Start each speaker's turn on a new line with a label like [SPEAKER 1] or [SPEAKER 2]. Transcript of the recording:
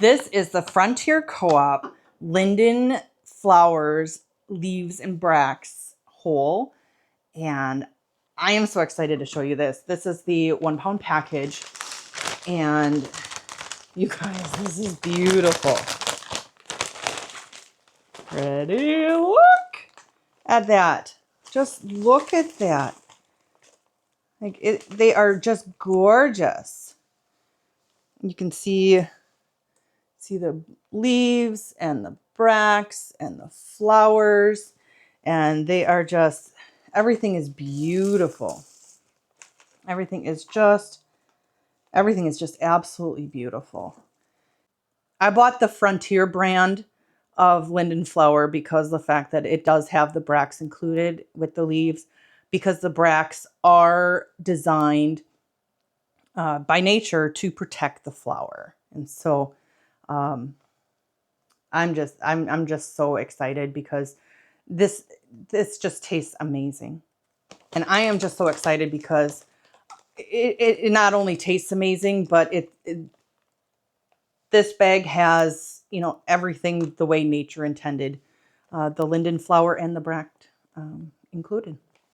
[SPEAKER 1] This is the Frontier Co-op Linden Flowers, Leaves, and Bracts whole. And I am so excited to show you this. This is the 1 pound package. And you guys, this is beautiful. Ready? Look at that. Just look at that. Like they are just gorgeous. You can see the leaves and the bracts and the flowers, and they are just, everything is beautiful. Everything is just absolutely beautiful. I bought the Frontier brand of Linden flower because of the fact that it does have the bracts included with the leaves, because the bracts are designed by nature to protect the flower. And so I'm just so excited because this just tastes amazing. And I am just so excited because it not only tastes amazing, but this bag has, you know, everything the way nature intended, the linden flower and the bract included.